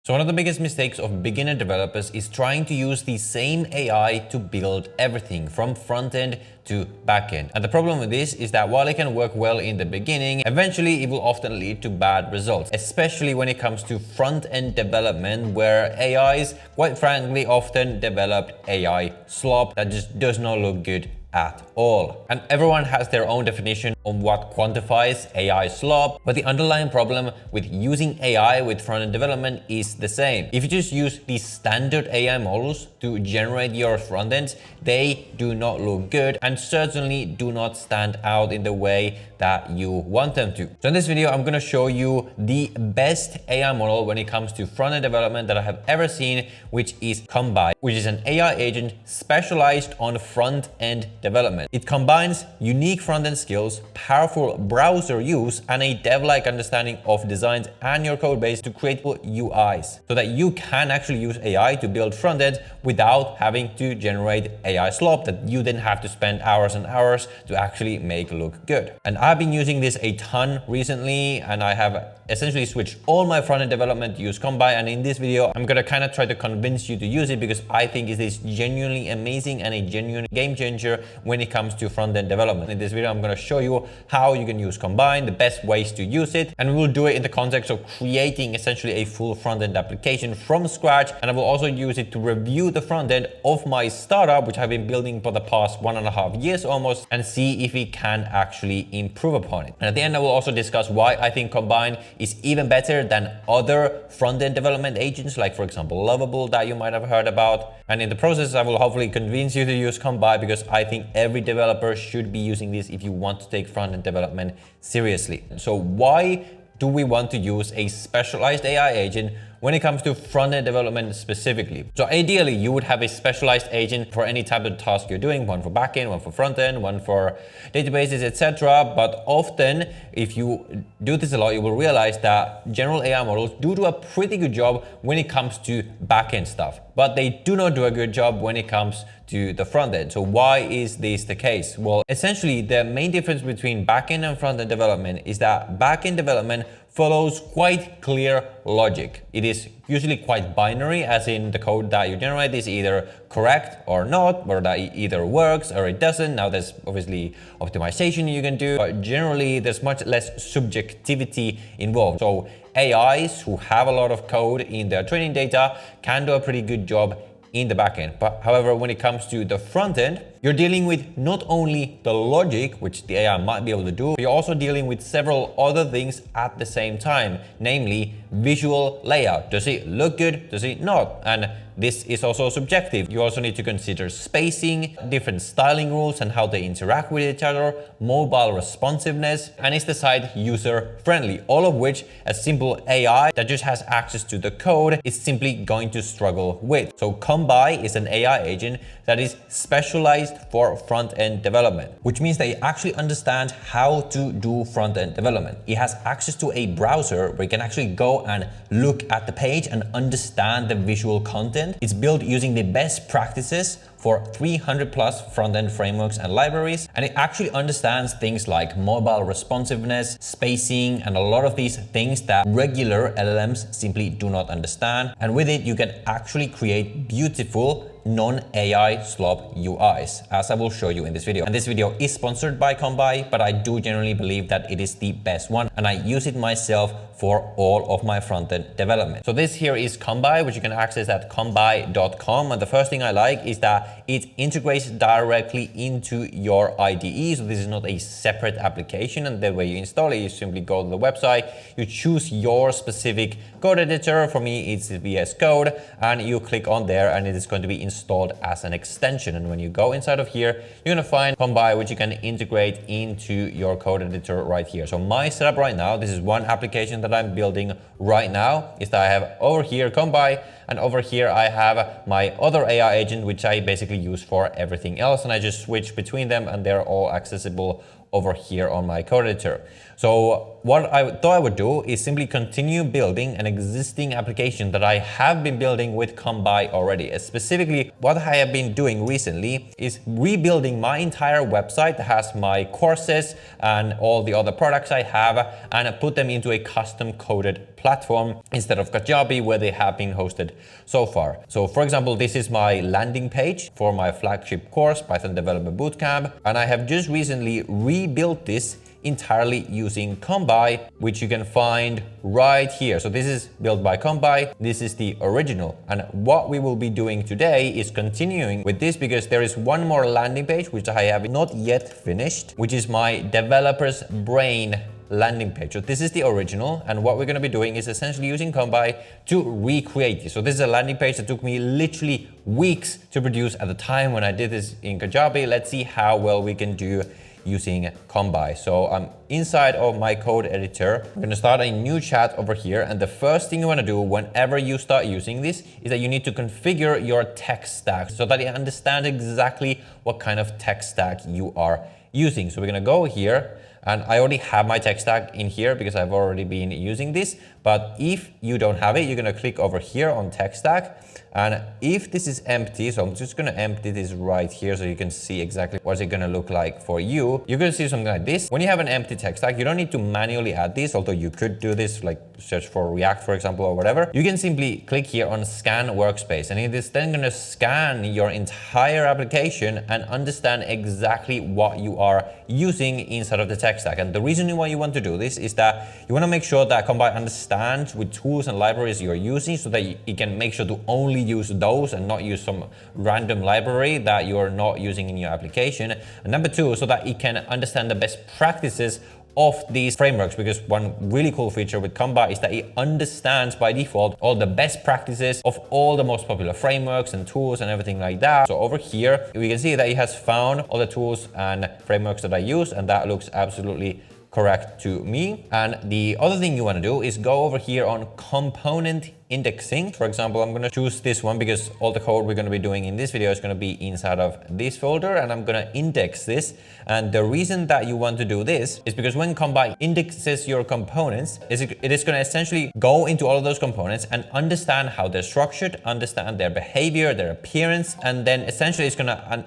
So one of the biggest mistakes of beginner developers is trying to use the same AI to build everything from front end to back end. And the problem with this is that while it can work well in the beginning, eventually it will often lead to bad results, especially when it comes to front end development, where AIs, quite frankly, often developed AI slop that just does not look good at all. And everyone has their own definition on what quantifies AI slop, but the underlying problem with using AI with front-end development is the same. If you just use the standard AI models to generate your front-ends, they do not look good and certainly do not stand out in the way that you want them to. So in this video, I'm gonna show you the best AI model when it comes to front-end development that I have ever seen, which is Kombai, which is an AI agent specialized on front-end development. It combines unique front-end skills, powerful browser use, and a dev-like understanding of designs and your code base to create UIs so that you can actually use AI to build front-end without having to generate AI slop that you then have to spend hours and hours to actually make look good. And I've been using this a ton recently, and I have essentially switched all my front-end development to use Kombai. And in this video, I'm gonna kind of try to convince you to use it because I think it is genuinely amazing and a genuine game changer when it comes to front-end development. In this video, I'm gonna show you how you can use Kombai, the best ways to use it, and we will do it in the context of creating essentially a full front-end application from scratch. And I will also use it to review the front-end of my startup, which I've been building for the past 1.5 years almost, and see if we can actually improve upon it. And at the end, I will also discuss why I think Kombai is even better than other front-end development agents, like for example, Lovable that you might have heard about. And in the process, I will hopefully convince you to use Kombai because I think every developer should be using this if you want to take front-end development seriously. So why do we want to use a specialized AI agent when it comes to front-end development specifically? So ideally, you would have a specialized agent for any type of task you're doing, one for backend, one for front-end, one for databases, etc. But often, if you do this a lot, you will realize that general AI models do a pretty good job when it comes to backend stuff, but they do not do a good job when it comes to the front end. So why is this the case? Well, essentially, the main difference between backend and front-end development is that backend development follows quite clear logic. It is usually quite binary, as in the code that you generate is either correct or not, or that it either works or it doesn't. Now there's obviously optimization you can do, but generally there's much less subjectivity involved. So AIs who have a lot of code in their training data can do a pretty good job in the backend. But however, when it comes to the front end, you're dealing with not only the logic, which the AI might be able to do, but you're also dealing with several other things at the same time, namely visual layout. Does it look good? Does it not? And this is also subjective. You also need to consider spacing, different styling rules and how they interact with each other, mobile responsiveness, and is the site user friendly? All of which a simple AI that just has access to the code is simply going to struggle with. So Kombai is an AI agent that is specialized for front-end development, which means they actually understand how to do front-end development. It has access to a browser where you can actually go and look at the page and understand the visual content. It's built using the best practices for 300 plus front-end frameworks and libraries, and it actually understands things like mobile responsiveness, spacing, and a lot of these things that regular LLMs simply do not understand. And with it, you can actually create beautiful non-AI slop UIs, as I will show you in this video. And this video is sponsored by Kombai, but I do generally believe that it is the best one, and I use it myself for all of my front-end development. So this here is Kombai, which you can access at kombai.com. And the first thing I like is that it integrates directly into your IDE. So this is not a separate application, and the way you install it, you simply go to the website, you choose your specific code editor. For me, it's VS Code, and you click on there, and it is going to be installed as an extension. And when you go inside of here, you're gonna find Kombai, which you can integrate into your code editor right here. So my setup right now, this is one application that I'm building right now, is that I have over here Kombai, and over here I have my other AI agent, which I basically use for everything else. And I just switch between them, and they're all accessible over here on my code editor. So what I thought I would do is simply continue building an existing application that I have been building with Kombai already. Specifically, what I have been doing recently is rebuilding my entire website that has my courses and all the other products I have, and put them into a custom coded platform instead of Kajabi, where they have been hosted so far. So for example, this is my landing page for my flagship course, Python Developer Bootcamp, and I have just recently rebuilt this entirely using Kombai, which you can find right here. So this is built by Kombai. This is the original. And what we will be doing today is continuing with this, because there is one more landing page which I have not yet finished, which is my developer's brain landing page. So this is the original, and what we're going to be doing is essentially using Kombai to recreate this. So this is a landing page that took me literally weeks to produce at the time when I did this in Kajabi. Let's see how well we can do using Kombai. So I'm inside of my code editor. I'm going to start a new chat over here, and the first thing you want to do whenever you start using this is that you need to configure your tech stack so that you understand exactly what kind of tech stack you are using. So we're going to go here, and I already have my tech stack in here because I've already been using this. But if you don't have it, you're going to click over here on tech stack. And if this is empty, so I'm just going to empty this right here so you can see exactly what's it going to look like for you. You're going to see something like this. When you have an empty tech stack, you don't need to manually add this, although you could do this, like search for React, for example, or whatever. You can simply click here on scan workspace, and it is then going to scan your entire application and understand exactly what you are using inside of the tech stack. And the reason why you want to do this is that you want to make sure that Kombai understands which tools and libraries you're using, so that it can make sure to only use those and not use some random library that you're not using in your application. And number two, so that it can understand the best practices of these frameworks, because one really cool feature with Kombai is that it understands by default all the best practices of all the most popular frameworks and tools and everything like that. So over here, we can see that it has found all the tools and frameworks that I use, and that looks absolutely correct to me. And the other thing you want to do is go over here on component indexing. For example, I'm going to choose this one because all the code we're going to be doing in this video is going to be inside of this folder, and I'm going to index this. And the reason that you want to do this is because when Kombai indexes your components, it is going to essentially go into all of those components and understand how they're structured, understand their behavior, their appearance, and then essentially it's going to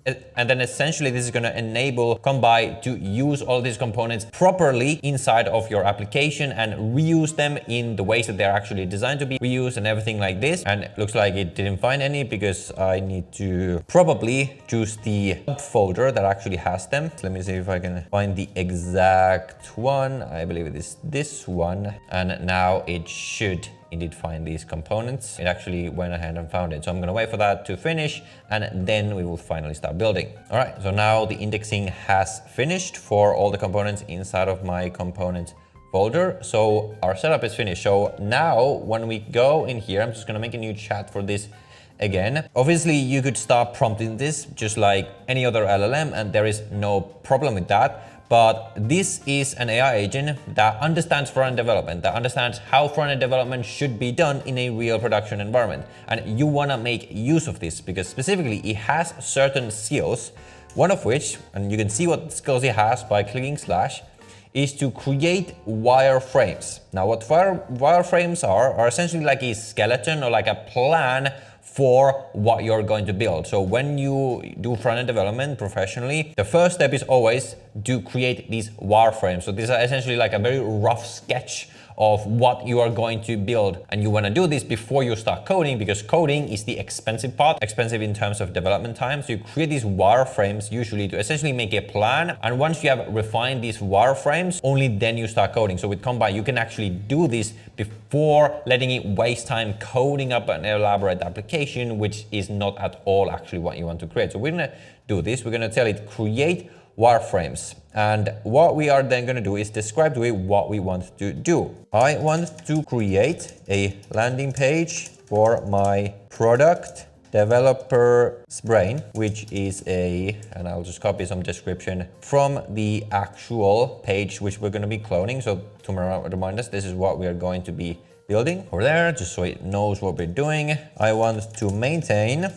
this is going to enable Kombai to use all these components properly inside of your application and reuse them in the ways that they're actually designed to be reused and everything like this. And it looks like it didn't find any because I need to probably choose the folder that actually has them. Let me see if I can find the exact one. I believe it is this one. And now it should indeed find these components. It actually went ahead and found it. So I'm going to wait for that to finish, and then we will finally start building. All right, so now the indexing has finished for all the components inside of my component folder. So our setup is finished. So now when we go in here, I'm just going to make a new chat for this again. Obviously, you could start prompting this just like any other LLM, and there is no problem with that. But this is an AI agent that understands front-end development, that understands how front-end development should be done in a real production environment. And you want to make use of this because specifically it has certain skills, one of which, and you can see what skills it has by clicking slash, is to create wireframes. Now what wireframes are essentially like a skeleton or like a plan for what you're going to build. So when you do front-end development professionally, the first step is always to create these wireframes. So these are essentially like a very rough sketch of what you are going to build. And you want to do this before you start coding, because coding is the expensive part, expensive in terms of development time. So you create these wireframes usually to essentially make a plan. And once you have refined these wireframes, only then you start coding. So with Kombai, you can actually do this before letting it waste time coding up an elaborate application, which is not at all actually what you want to create. So we're going to do this. We're going to tell it create wireframes. And what we are then going to do is describe to it what we want to do. I want to create a landing page for my product developer's brain, which is and I'll just copy some description from the actual page which we're going to be cloning. So to remind us, this is what we are going to be building over there, just so it knows what we're doing. I want to maintain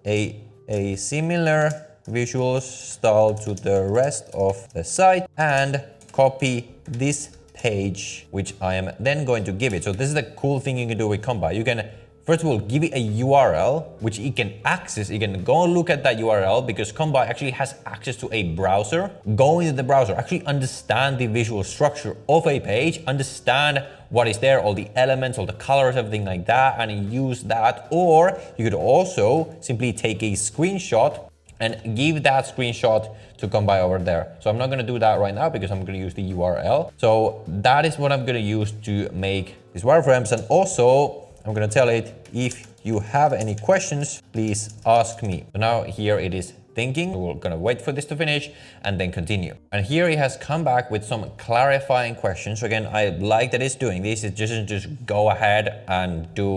a similar visual style to the rest of the site and copy this page, which I am then going to give it. So this is the cool thing you can do with Kombai. You can first of all give it a URL which it can access. You can go and look at that URL because Kombai actually has access to a browser. Go into the browser, actually understand the visual structure of a page, understand what is there, all the elements, all the colors, everything like that, and use that. Or you could also simply take a screenshot and give that screenshot to Kombai over there. So I'm not gonna do that right now because I'm gonna use the URL. So that is what I'm gonna use to make these wireframes. And also I'm gonna tell it, if you have any questions, please ask me. So now here it is thinking. We're gonna wait for this to finish and then continue. And here it has come back with some clarifying questions. So again, I like that it's doing this. It doesn't just go ahead and do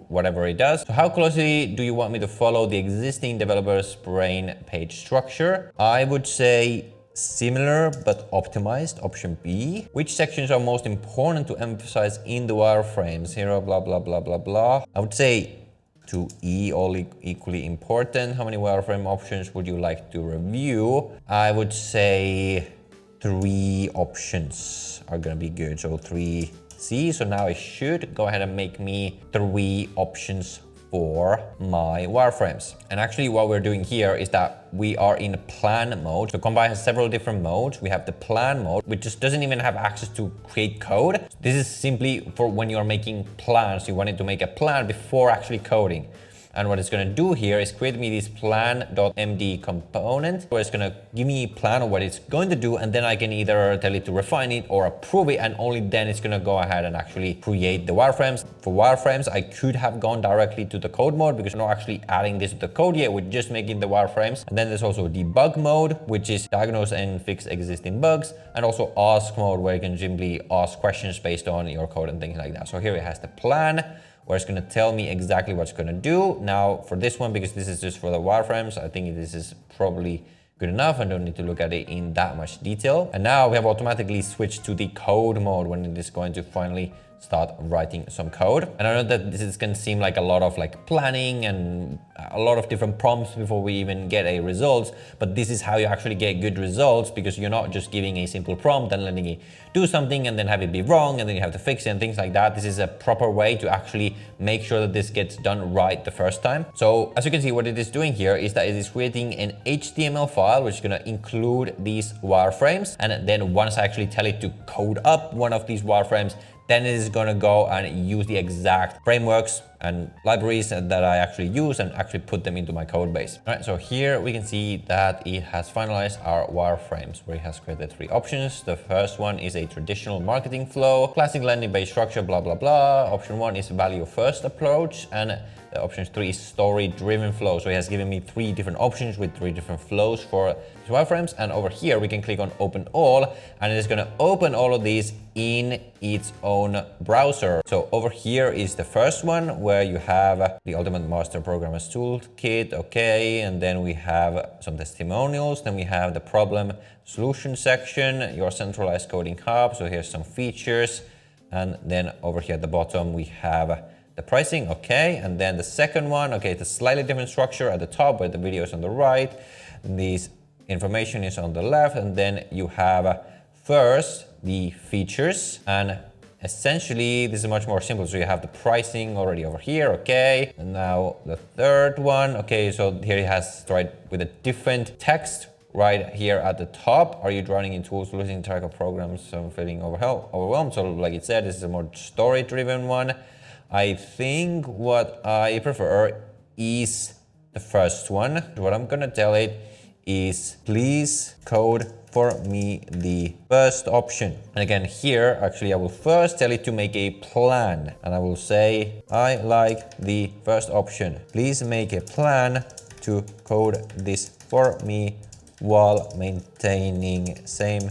whatever it does. So how closely do you want me to follow the existing developer's brain page structure? I would say similar but optimized, option B. Which sections are most important to emphasize in the wireframes? Here, blah, blah, blah, blah, blah. I would say 2E, all equally important. How many wireframe options would you like to review? I would say 3 options are gonna be good. So 3C. So now it should go ahead and make me 3 options for my wireframes. And actually what we're doing here is that we are in plan mode. So Kombai has several different modes. We have the plan mode, which just doesn't even have access to create code. This is simply for when you're making plans. You wanted to make a plan before actually coding. And what it's going to do here is create me this plan.md component where it's going to give me a plan of what it's going to do. And then I can either tell it to refine it or approve it. And only then it's going to go ahead and actually create the wireframes. For wireframes, I could have gone directly to the code mode because we're not actually adding this to the code yet. We're just making the wireframes. And then there's also debug mode, which is diagnose and fix existing bugs. And also ask mode, where you can simply ask questions based on your code and things like that. So here it has the plan, where it's going to tell me exactly what it's going to do. Now for this one, because this is just for the wireframes, I think this is probably good enough. I don't need to look at it in that much detail. And now we have automatically switched to the code mode when it is going to finally start writing some code. And I know that this can seem like a lot of planning and a lot of different prompts before we even get a result, but this is how you actually get good results, because you're not just giving a simple prompt and letting it do something and then have it be wrong and then you have to fix it and things like that. This is a proper way to actually make sure that this gets done right the first time. So as you can see, what it is doing here is that it is creating an HTML file which is going to include these wireframes, and then once I actually tell it to code up one of these wireframes, then it is going to go and use the exact frameworks and libraries that I actually use and actually put them into my code base. All right, so here we can see that it has finalized our wireframes, where it has created 3 options. The first one is a traditional marketing flow, classic landing page structure, blah, blah, blah. Option 1 is value first approach, and option 3 is story driven flow. So it has given me 3 different options with 3 different flows for these wireframes. And over here, we can click on open all, and it is going to open all of these in its own browser. So over here is the first one, where you have the Ultimate Master Programmer's Toolkit, okay, and then we have some testimonials, then we have the problem solution section, your centralized coding hub, so here's some features, and then over here at the bottom we have the pricing, okay, and then the second one, okay, it's a slightly different structure at the top where the video is on the right, this information is on the left, and then you have first the features, and essentially this is much more simple. So you have the pricing already over here, okay, and now the third one, okay, so here it has right with a different text right here at the top. Are you drowning in tools, losing track of programs, so feeling overwhelmed? So like it said, this is a more story driven one. I think what I prefer is the first one. What I'm gonna tell it is, please code for me the first option. And again, here, actually, I will first tell it to make a plan. And I will say, I like the first option. Please make a plan to code this for me while maintaining same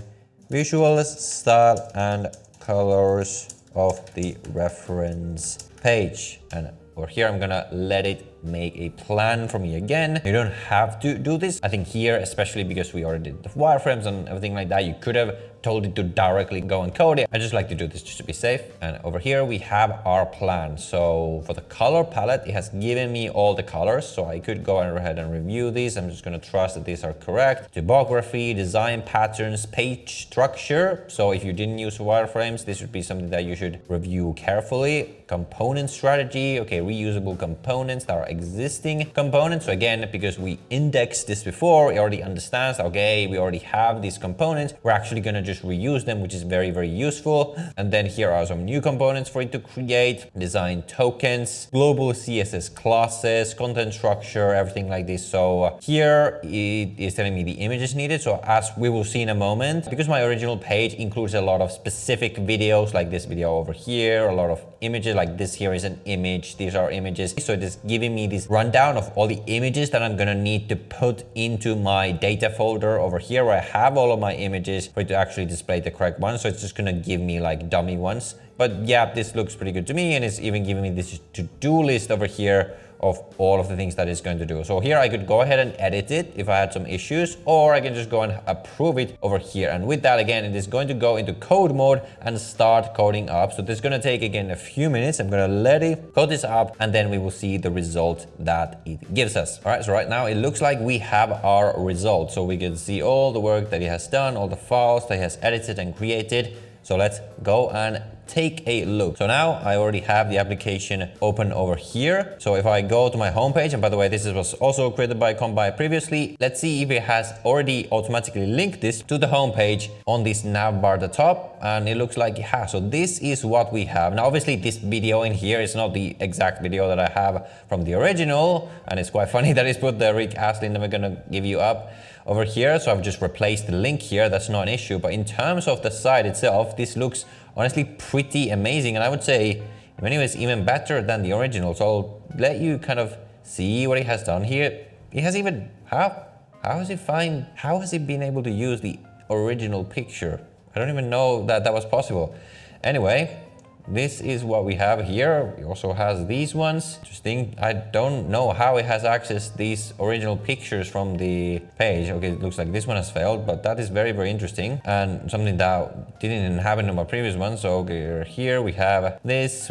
visual style and colors of the reference page. And over here, I'm gonna let it make a plan for me again. You don't have to do this. I think here, especially because we already did the wireframes and everything like that, you could have told it to directly go and code it. I just like to do this just to be safe. And over here we have our plan. So for the color palette, it has given me all the colors. So I could go ahead and review these. I'm just going to trust that these are correct. Typography, design patterns, page structure. So if you didn't use wireframes, this would be something that you should review carefully. Component strategy, okay, reusable components that are existing components. So again, because we indexed this before, it already understands, okay, we already have these components. We're actually going to just reuse them, which is very, very useful. And then here are some new components for it to create. Design tokens, global CSS classes, content structure, everything like this. So here it is telling me the images needed. So as we will see in a moment, because my original page includes a lot of specific videos, like this video over here, a lot of images, like this here is an image, these are images. So it is giving me this rundown of all the images that I'm gonna need to put into my data folder over here, where I have all of my images for it to actually display the correct ones. So it's just gonna give me like dummy ones. But yeah, this looks pretty good to me, and it's even giving me this to-do list over here of all of the things that it's going to do. So here I could go ahead and edit it if I had some issues, or I can just go and approve it over here. And with that, again, it is going to go into code mode and start coding up. So this is going to take, again, a few minutes. I'm going to let it code this up, and then we will see the result that it gives us. All right, so right now it looks like we have our result. So we can see all the work that it has done, all the files that it has edited and created. So let's go and take a look. So now I already have the application open over here. So if I go to my homepage, and by the way, this was also created by Kombai previously, let's see if it has already automatically linked this to the homepage on this nav bar at the top. And it looks like it has. So this is what we have. Now, obviously this video in here is not the exact video that I have from the original. And it's quite funny that it's put the Rick Astley never gonna give you up over here. So I've just replaced the link here. That's not an issue. But in terms of the site itself, this looks honestly pretty amazing. And I would say in many ways even better than the original. So I'll let you kind of see what it has done here. It has even, how has it been able to use the original picture? I don't even know that that was possible. Anyway, this is what we have here. It also has these ones. Interesting. I don't know how it has accessed these original pictures from the page. Okay, it looks like this one has failed, but that is very, very interesting and something that didn't even happen in my previous one. So okay, here we have this,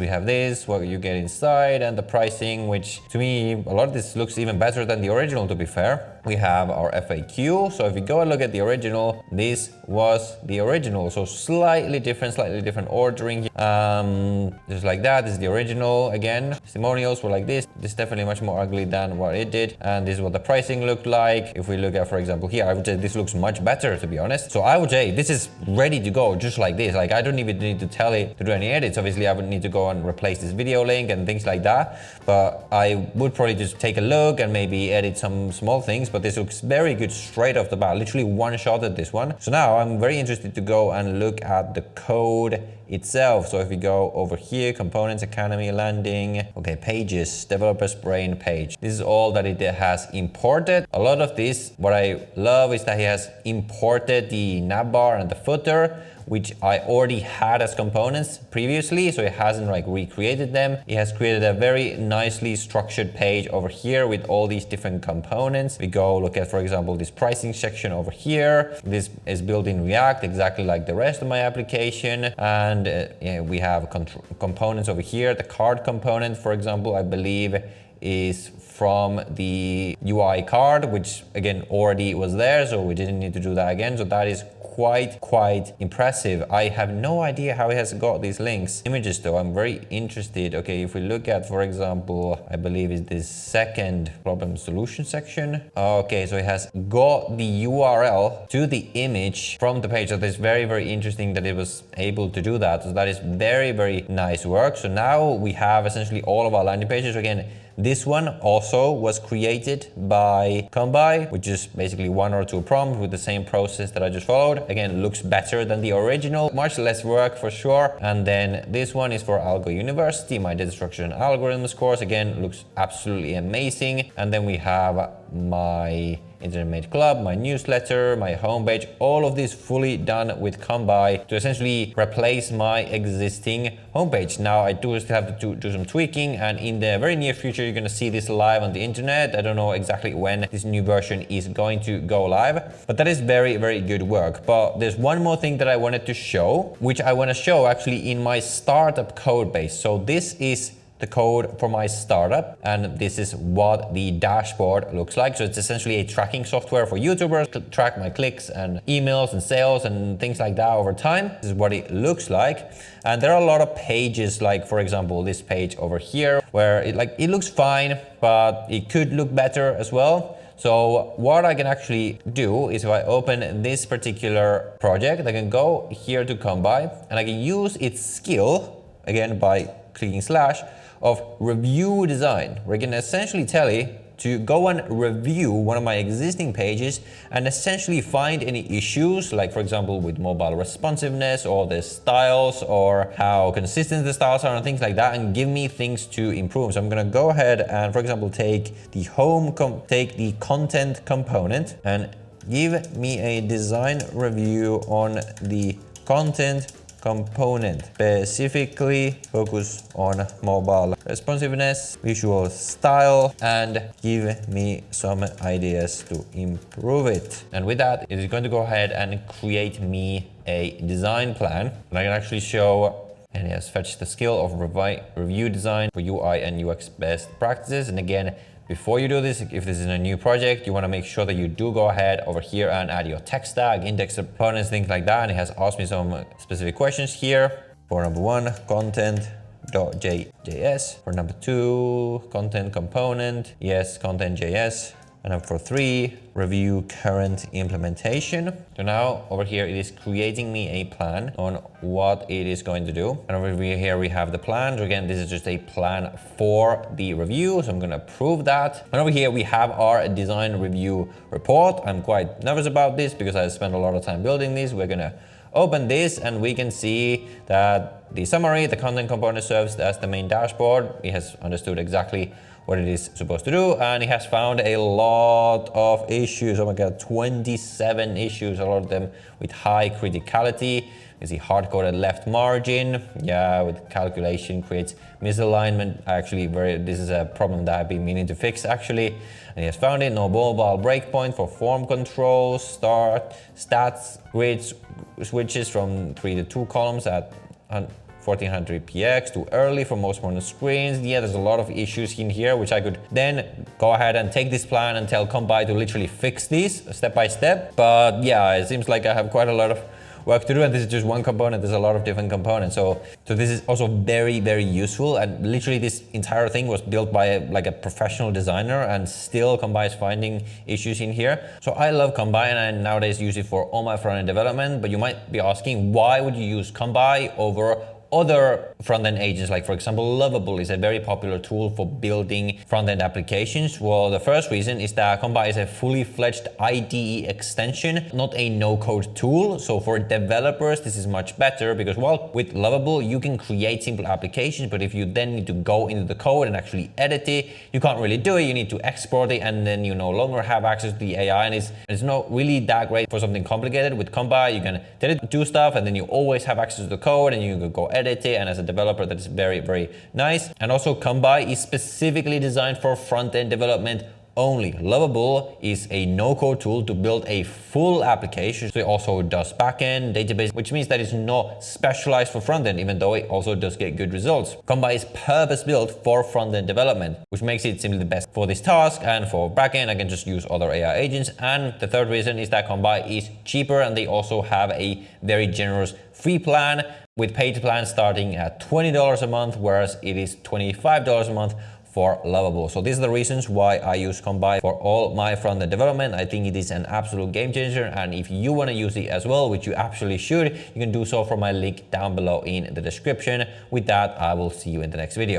what you get inside, and the pricing, which to me, a lot of this looks even better than the original, to be fair. We have our FAQ. So if you go and look at the original, this was the original. So slightly different ordering. Just like that. This is the original again. Testimonials were like this. This is definitely much more ugly than what it did. And this is what the pricing looked like. If we look at, for example, here, I would say this looks much better, to be honest. So I would say this is ready to go just like this. Like I don't even need to tell it to do any edits. Obviously, I would need to go and replace this video link and things like that. But I would probably just take a look and maybe edit some small things. But this looks very good straight off the bat. Literally one shot at this one. So now I'm very interested to go and look at the code itself. So if we go over here, components, academy, landing, okay, pages, developer's brain page. This is all that it has imported. A lot of this, what I love is that he has imported the navbar and the footer, which I already had as components previously, so it hasn't like recreated them. It has created a very nicely structured page over here with all these different components. We go look at, for example, this pricing section over here. This is built in React, exactly like the rest of my application. And yeah, we have components over here. The card component, for example, I believe is from the UI card, which again already was there, so we didn't need to do that again. So that is quite impressive. I have no idea how it has got these links. Images though, I'm very interested. Okay, if we look at, for example, I believe is this second problem solution section. Okay, so it has got the URL to the image from the page. So that's very, very interesting that it was able to do that. So that is very, very nice work. So now we have essentially all of our landing pages. So again, this one also was created by Kombai, which is basically 1 or 2 prompts with the same process that I just followed. Again, looks better than the original, much less work for sure. And then this one is for Algo University, my data structure and algorithms course. Again, looks absolutely amazing. And then we have my Internet Made Club, my newsletter, my homepage, all of this fully done with Kombai to essentially replace my existing homepage. Now I do still have to do some tweaking, and in the very near future you're gonna see this live on the internet. I don't know exactly when this new version is going to go live, but that is very, very good work. But there's one more thing that I wanted to show, which I wanna show actually in my startup code base. So this is the code for my startup, and this is what the dashboard looks like. So it's essentially a tracking software for YouTubers to track my clicks and emails and sales and things like that over time. This is what it looks like. And there are a lot of pages, like for example this page over here, where it looks fine, but it could look better as well. So what I can actually do is if I open this particular project, I can go here to Kombai and I can use its skill, again by clicking slash, of review design, where I can essentially tell it to go and review one of my existing pages and essentially find any issues, like for example with mobile responsiveness or the styles or how consistent the styles are and things like that, and give me things to improve. So I'm gonna go ahead and, for example, take the content component and give me a design review on the content component, specifically focus on mobile responsiveness, visual style, and give me some ideas to improve it. And with that, it is going to go ahead and create me a design plan. And I can actually show, and it has fetched the skill of review design for UI and UX best practices. And again, before you do this, if this is a new project, you want to make sure that you do go ahead over here and add your tech stack, index components, things like that. And it has asked me some specific questions here. For number one, content.js. For number two, content component. Yes, content.js. And for 3, review current implementation. So now over here, it is creating me a plan on what it is going to do. And over here, we have the plan. So again, this is just a plan for the review. So I'm going to approve that. And over here, we have our design review report. I'm quite nervous about this because I spent a lot of time building this. We're going to open this and we can see that the summary, the content component serves as the main dashboard. It has understood exactly what it is supposed to do, and it has found a lot of issues. Oh my god, 27 issues, a lot of them with high criticality. You see hard-coded left margin, yeah, with calculation creates misalignment. Actually, this is a problem that I've been meaning to fix actually. And he has found it, no mobile breakpoint for form control, stats, grid switches from 3 to 2 columns at 1400 px, too early for most modern screens. Yeah, there's a lot of issues in here, which I could then go ahead and take this plan and tell Kombai to literally fix these step by step. But yeah, it seems like I have quite a lot of work to do, and this is just one component. There's a lot of different components. So this is also very, very useful. And literally this entire thing was built by a professional designer, and still Kombai is finding issues in here. So I love Kombai, and I nowadays use it for all my front-end development. But you might be asking, why would you use Kombai over other front-end agents? Like for example, Lovable is a very popular tool for building front-end applications. Well, the first reason is that Kombai is a fully fledged IDE extension, not a no-code tool. So for developers, this is much better because, well, with Lovable, you can create simple applications, but if you then need to go into the code and actually edit it, you can't really do it. You need to export it, and then you no longer have access to the AI, and it's not really that great for something complicated. With Kombai, you can tell it to do stuff, and then you always have access to the code, and you can go edit it, and as a developer that is very, very nice. And also Kombai is specifically designed for front-end development only. Lovable is a no-code tool to build a full application. So it also does backend, database, which means that it's not specialized for front-end, even though it also does get good results. Kombai is purpose-built for front-end development, which makes it simply the best for this task. And for backend, I can just use other AI agents. And the third reason is that Kombai is cheaper, and they also have a very generous free plan, with paid plans starting at $20 a month, whereas it is $25 a month for Lovable. So these are the reasons why I use Kombai for all my front-end development. I think it is an absolute game changer, and if you want to use it as well, which you absolutely should, you can do so from my link down below in the description. With that, I will see you in the next video.